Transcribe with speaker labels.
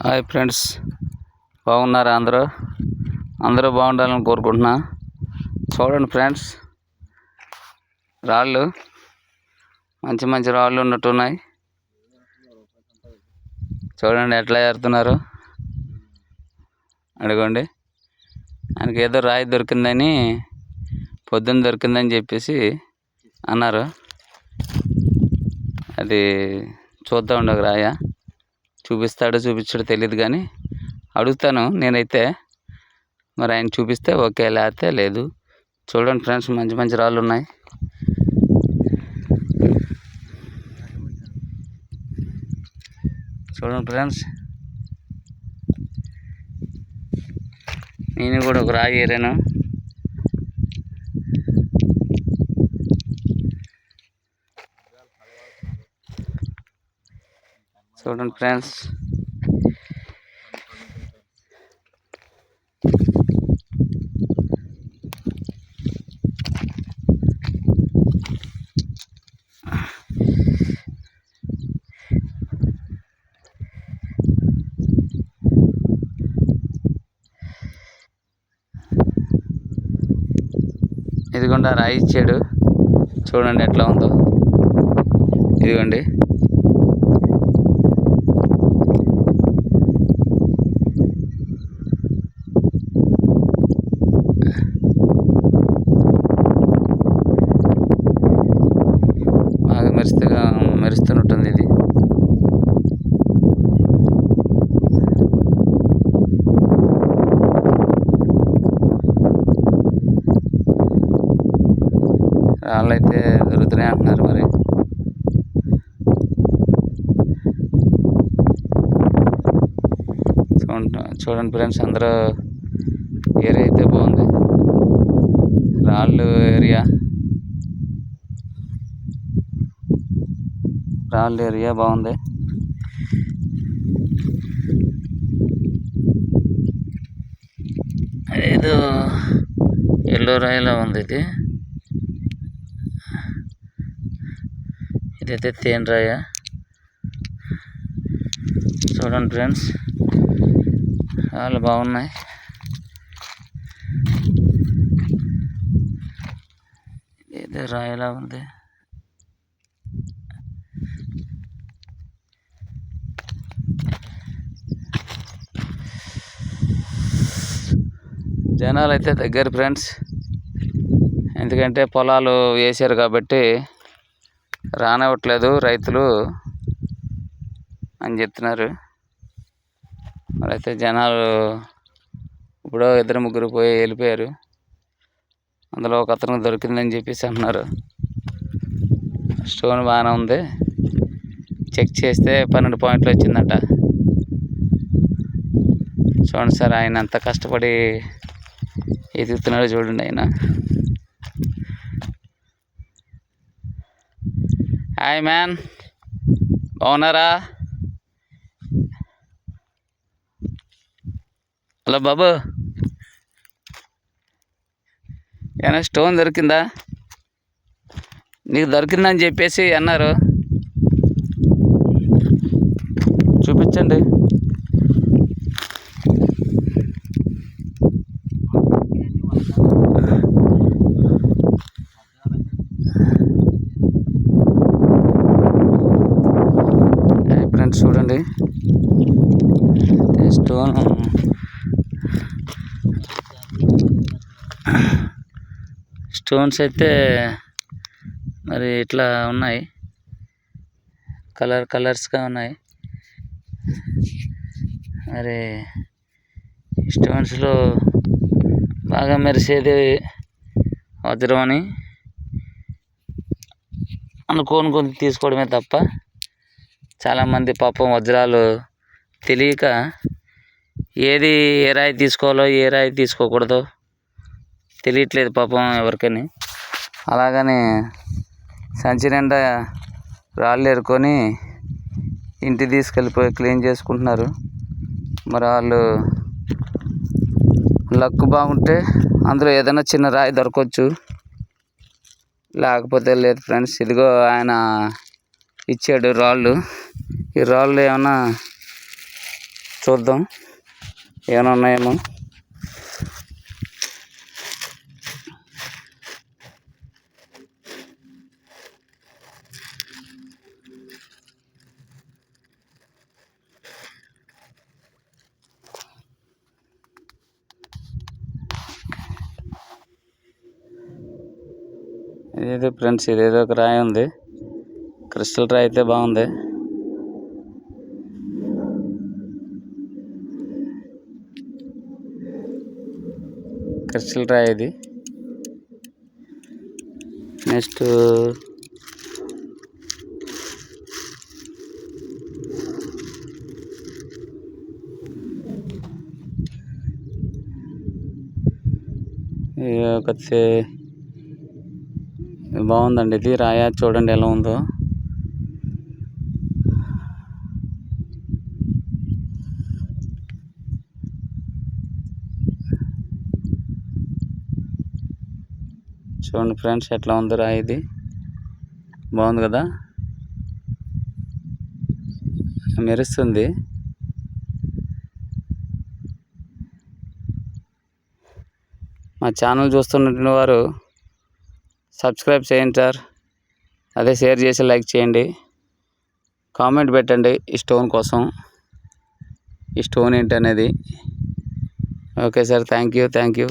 Speaker 1: Hi friends, బాగున్నారా? అందరూ బాగుండాలని కోరుకుంటున్నా. చూడండి ఫ్రెండ్స్, రాళ్ళు మంచి మంచి రాళ్ళు ఉన్నట్టున్నాయి. చూడండి ఎట్లా ఏరుతున్నారు. అడగండి, ఆయనకి ఏదో రాయి దొరికిందని, పొద్దున్న దొరికిందని చెప్పేసి అన్నారు. అది చూద్దాం ఉండగా రాయ చూపిస్తాడో చూపించాడో తెలియదు, కానీ అడుగుతాను నేనైతే. మరి ఆయన చూపిస్తే ఓకే, లేకపోతే లేదు. చూడండి ఫ్రెండ్స్, మంచి మంచి రాళ్ళు ఉన్నాయి. చూడండి ఫ్రెండ్స్, నేను కూడా ఒక రాయి ఏరాను. చూడండి ఫ్రెండ్స్, ఇదిగోండి రాయి ఇచ్చాడు. చూడండి ఎట్లా ఉందో. ఇదిగోండి, బాగా మెరుస్తున్నట్టుంది ఇది. రాళ్ళు అయితే దొరుకుతున్నాయి అంటున్నారు. మరి చూడండి ఫ్రెండ్స్, అందరూ ఏరియా అయితే బాగుంది. రాళ్ళు ఏరియా బాగుంది. ఏదో ఎల్లో రాయిలా ఉంది. ఇదైతే తేనె రాయ. చూడండి ఫ్రెండ్స్, చాలా బాగున్నాయి. ఇదే రాయిలా ఉంది. జనాలు అయితే దగ్గర ఫ్రెండ్స్, ఎందుకంటే పొలాలు వేసారు కాబట్టి రానివ్వట్లేదు రైతులు అని చెప్తున్నారు. మరైతే జనాలు ఇప్పుడు 2-3 వెళ్ళిపోయారు. అందులో ఒక అతనికి దొరికిందని చెప్పేసి అంటున్నారు. స్టోన్ బాగానే ఉంది, చెక్ చేస్తే 12 పాయింట్లు వచ్చిందట. చూడండి సార్, ఆయన ఎంత కష్టపడి ఎదుగుతున్నాడో చూడండి. ఆయన హాయ్ మ్యాన్, బాగున్నారా? హలో బాబు, ఏమైనా స్టోన్ దొరికిందా? నీకు దొరికిందని చెప్పేసి అన్నారు. చూపించండి. ఫ్రెండ్స్ చూడండి, స్టోన్స్ అయితే మరి ఇట్లా ఉన్నాయి, కలర్స్గా ఉన్నాయి. మరి స్టోన్స్లో బాగా మెరిసేది వజ్రం అని అనుకోని తీసుకోవడమే తప్ప, చాలామంది పాపం వజ్రాలు తెలియక ఏ రాయి తీసుకోవాలో ఏ రాయి తీసుకోకూడదో తెలియట్లేదు పాపం ఎవరికని. అలాగని సంచి నిండా రాళ్ళు ఏరుకొని ఇంటికి తీసుకెళ్ళిపోయి క్లీన్ చేసుకుంటున్నారు. మరి వాళ్ళు లక్ బాగుంటే అందులో ఏదైనా చిన్న రాయి దొరకవచ్చు, లేకపోతే లేదు ఫ్రెండ్స్. ఇదిగో ఆయన ఇచ్చాడు రాళ్ళు. ఈ రాళ్ళు ఏమన్నా చూద్దాం ఏమైనా ఉన్నాయేమో. ఇదేదో ఫ్రెండ్స్, ఇదేదో ఒక రాయి ఉంది. క్రిస్టల్ రాయి అయితే బాగుంది. క్రిస్టల్ రాయి ఇది. నెక్స్ట్ ఒక బాగుందండి ఇది రాయ. చూడండి ఎలా ఉందో. చూడండి ఫ్రెండ్స్ ఎట్లా ఉందో రాయి ఇది. బాగుంది కదా, మెరుస్తుంది. మా ఛానల్ చూస్తున్నటువంటి వారు సబ్స్క్రైబ్ చేయండి సార్. అదే షేర్ చేసి లైక్ చేయండి. కామెంట్ పెట్టండి ఈ స్టోన్ కోసం, ఈ స్టోన్ ఏంటనేది. Okay sir, thank you.